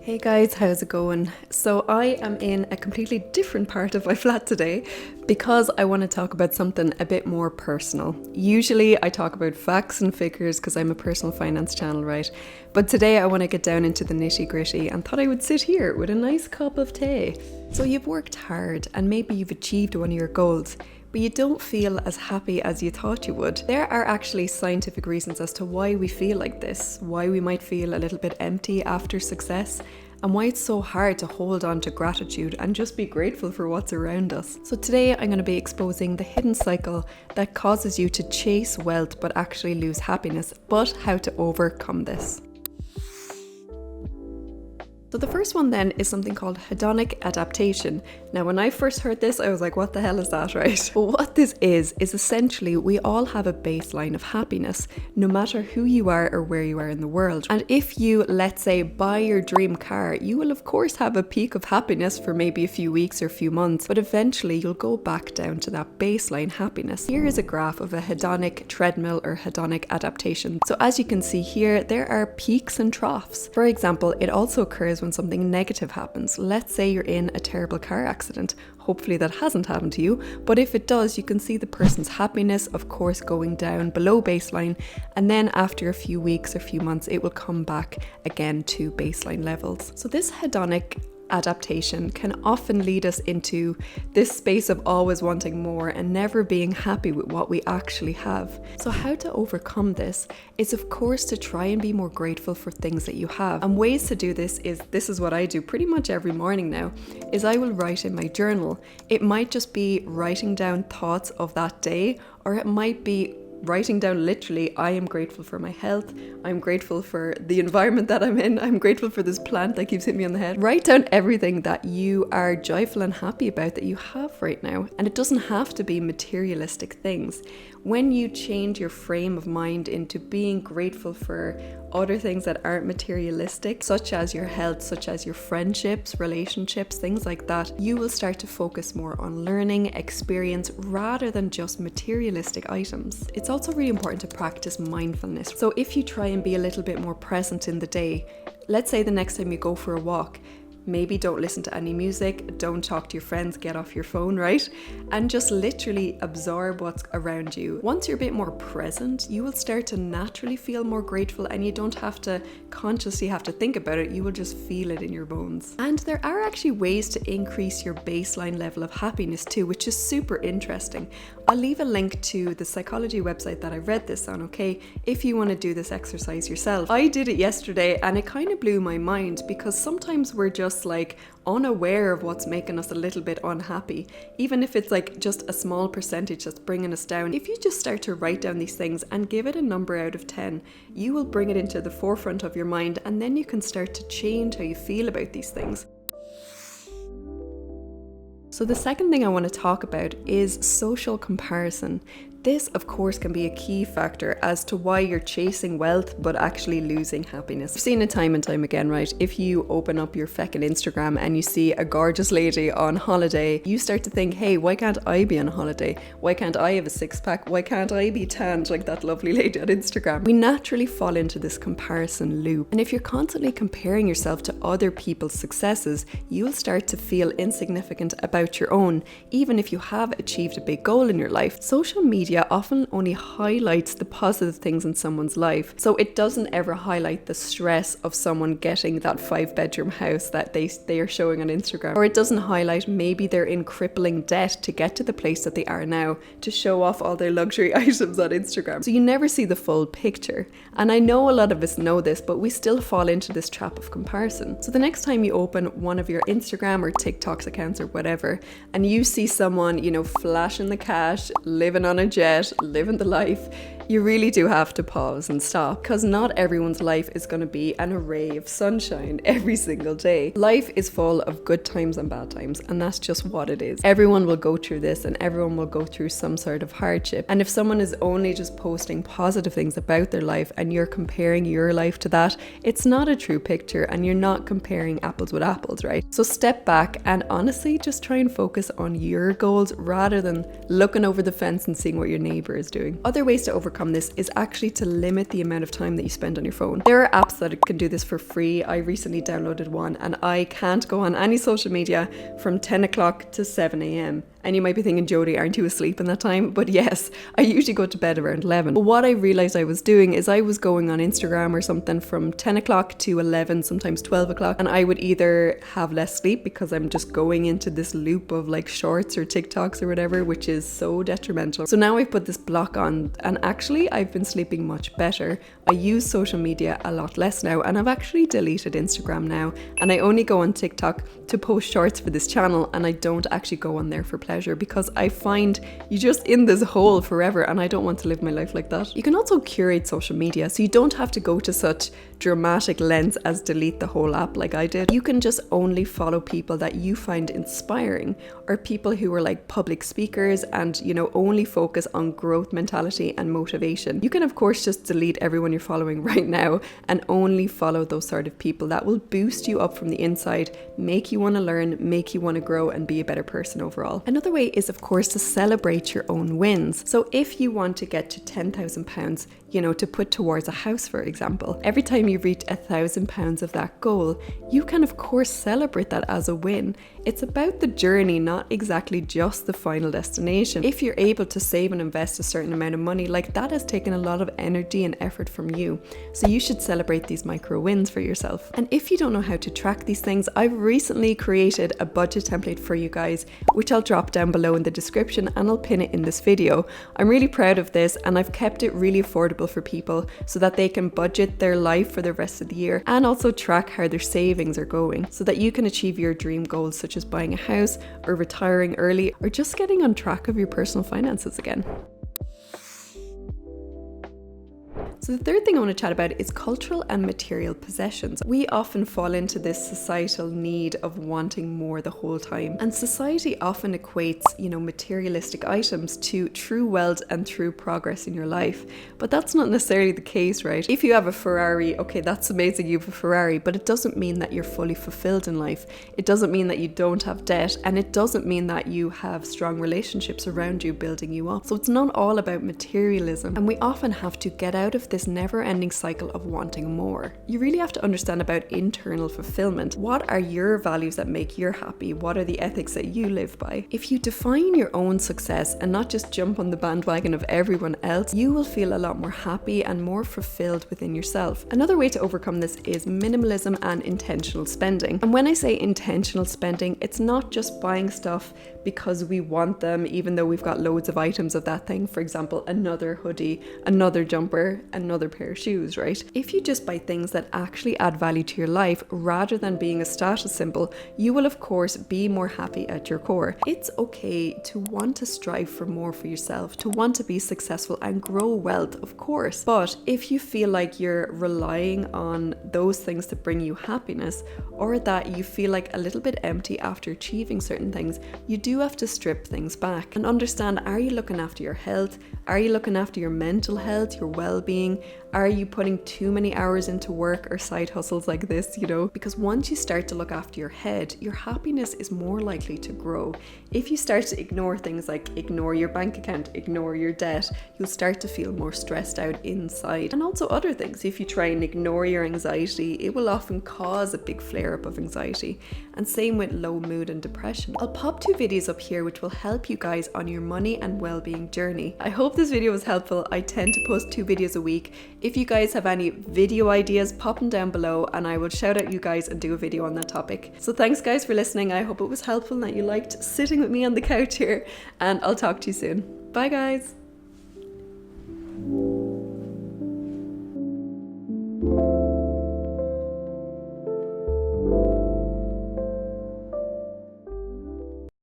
Hey guys, how's it going? So I am in a completely different part of my flat today because I want to talk about something a bit more personal. Usually I talk about facts and figures because I'm a personal finance channel, right? But today I want to get down into the nitty gritty and thought I would sit here with a nice cup of tea. So you've worked hard and maybe you've achieved one of your goals, but you don't feel as happy as you thought you would. There are actually scientific reasons as to why we feel like this, why we might feel a little bit empty after success, and why it's so hard to hold on to gratitude and just be grateful for what's around us. So today I'm going to be exposing the hidden cycle that causes you to chase wealth but actually lose happiness, but how to overcome this. So the first one then is something called hedonic adaptation. Now when I first heard this, I was like, what the hell is that, right? But what this is essentially we all have a baseline of happiness, no matter who you are or where you are in the world. And if you, let's say, buy your dream car, you will of course have a peak of happiness for maybe a few weeks or a few months, but eventually you'll go back down to that baseline happiness. Here is a graph of a hedonic treadmill or hedonic adaptation. So as you can see here, there are peaks and troughs. For example, it also occurs when something negative happens. Let's say you're in a terrible car accident. Hopefully that hasn't happened to you, but if it does, you can see the person's happiness, of course, going down below baseline, and then after a few weeks or few months, it will come back again to baseline levels. So this hedonic adaptation can often lead us into this space of always wanting more and never being happy with what we actually have. So how to overcome this is of course to try and be more grateful for things that you have. And ways to do this is what I do pretty much every morning now, is I will write in my journal. It might just be writing down thoughts of that day, or it might be writing down literally, I am grateful for my health, I'm grateful for the environment that I'm in, I'm grateful for this plant that keeps hitting me on the head. Write down everything that you are joyful and happy about that you have right now. And it doesn't have to be materialistic things. When you change your frame of mind into being grateful for other things that aren't materialistic, such as your health, such as your friendships, relationships, things like that, you will start to focus more on learning, experience, rather than just materialistic items. It's also really important to practice mindfulness. So if you try and be a little bit more present in the day, let's say the next time you go for a walk, maybe don't listen to any music, don't talk to your friends, get off your phone, right? And just literally absorb what's around you. Once you're a bit more present, you will start to naturally feel more grateful, and you don't have to consciously have to think about it, you will just feel it in your bones. And there are actually ways to increase your baseline level of happiness too, which is super interesting. I'll leave a link to the psychology website that I read this on, okay, if you want to do this exercise yourself. I did it yesterday and it kind of blew my mind, because sometimes we're just like unaware of what's making us a little bit unhappy, even if it's like just a small percentage that's bringing us down. If you just start to write down these things and give it a number out of 10, you will bring it into the forefront of your mind, and then you can start to change how you feel about these things. So the second thing I want to talk about is social comparison. This, of course, can be a key factor as to why you're chasing wealth but actually losing happiness. I've seen it time and time again, right? If you open up your feckin' Instagram and you see a gorgeous lady on holiday, you start to think, hey, why can't I be on a holiday? Why can't I have a six-pack? Why can't I be tanned like that lovely lady on Instagram? We naturally fall into this comparison loop. And if you're constantly comparing yourself to other people's successes, you'll start to feel insignificant about your own, even if you have achieved a big goal in your life. Social media often only highlights the positive things in someone's life, so it doesn't ever highlight the stress of someone getting that 5-bedroom house that they are showing on Instagram, or it doesn't highlight maybe they're in crippling debt to get to the place that they are now, to show off all their luxury items on Instagram. So you never see the full picture, and I know a lot of us know this, but we still fall into this trap of comparison. So the next time you open one of your Instagram or TikTok accounts or whatever, and you see someone, flashing the cash, living on a jet, living the life, you really do have to pause and stop, because not everyone's life is going to be an array of sunshine every single day. Life is full of good times and bad times, and that's just what it is. Everyone will go through this, and everyone will go through some sort of hardship. And if someone is only just posting positive things about their life and you're comparing your life to that, it's not a true picture, and you're not comparing apples with apples, right? So step back and honestly just try and focus on your goals rather than looking over the fence and seeing what your neighbor is doing. Other ways to overcome overcome this is actually to limit the amount of time that you spend on your phone. There are apps that can do this for free. I recently downloaded one, and I can't go on any social media from 10 o'clock to 7 a.m. And you might be thinking, Jodie, aren't you asleep in that time? But yes, I usually go to bed around 11. But what I realized I was doing is I was going on Instagram or something from 10 o'clock to 11, sometimes 12 o'clock. And I would either have less sleep because I'm just going into this loop of like shorts or TikToks or whatever, which is so detrimental. So now I've put this block on, and actually I've been sleeping much better. I use social media a lot less now, and I've actually deleted Instagram now. And I only go on TikTok to post shorts for this channel, and I don't actually go on there for pleasure, because I find you're just in this hole forever, and I don't want to live my life like that. You can also curate social media, so you don't have to go to such dramatic lengths as delete the whole app like I did. You can just only follow people that you find inspiring, or people who are like public speakers and, you know, only focus on growth mentality and motivation. You can of course just delete everyone you're following right now and only follow those sort of people that will boost you up from the inside, make you want to learn, make you want to grow and be a better person overall. Another way is of course to celebrate your own wins. So if you want to get to £10,000, you know, to put towards a house, for example, every time you reach £1,000 of that goal, you can of course celebrate that as a win. It's about the journey, not exactly just the final destination. If you're able to save and invest a certain amount of money, like that has taken a lot of energy and effort from you. So you should celebrate these micro wins for yourself. And if you don't know how to track these things, I've recently created a budget template for you guys, which I'll drop down below in the description, and I'll pin it in this video. I'm really proud of this, and I've kept it really affordable for people so that they can budget their life for the rest of the year, and also track how their savings are going so that you can achieve your dream goals, such as buying a house or retiring early, or just getting on track of your personal finances again. So the third thing I want to chat about is cultural and material possessions. We often fall into this societal need of wanting more the whole time. And society often equates, you know, materialistic items to true wealth and true progress in your life. But that's not necessarily the case, right? If you have a Ferrari, okay, that's amazing, you have a Ferrari, but it doesn't mean that you're fully fulfilled in life. It doesn't mean that you don't have debt, and it doesn't mean that you have strong relationships around you building you up. So it's not all about materialism. And we often have to get out of this never-ending cycle of wanting more. You really have to understand about internal fulfillment. What are your values that make you happy? What are the ethics that you live by? If you define your own success and not just jump on the bandwagon of everyone else, you will feel a lot more happy and more fulfilled within yourself. Another way to overcome this is minimalism and intentional spending. And when I say intentional spending, it's not just buying stuff because we want them, even though we've got loads of items of that thing. For example, another hoodie, another jumper, another pair of shoes, right? If you just buy things that actually add value to your life rather than being a status symbol, you will of course be more happy at your core. It's okay to want to strive for more for yourself, to want to be successful and grow wealth, of course. But if you feel like you're relying on those things to bring you happiness, or that you feel like a little bit empty after achieving certain things, you do have to strip things back and understand, are you looking after your health? Are you looking after your mental health, your well-being? Are you putting too many hours into work or side hustles like this, you know? Because once you start to look after your head, your happiness is more likely to grow. If you start to ignore things like ignore your bank account, ignore your debt, you'll start to feel more stressed out inside. And also other things, if you try and ignore your anxiety, it will often cause a big flare-up of anxiety. And same with low mood and depression. I'll pop 2 videos up here which will help you guys on your money and well-being journey. I hope this video was helpful. I tend to post 2 videos a week. If you guys have any video ideas, pop them down below and I will shout out you guys and do a video on that topic. So thanks guys for listening. I hope it was helpful and that you liked sitting with me on the couch here, and I'll talk to you soon. Bye guys.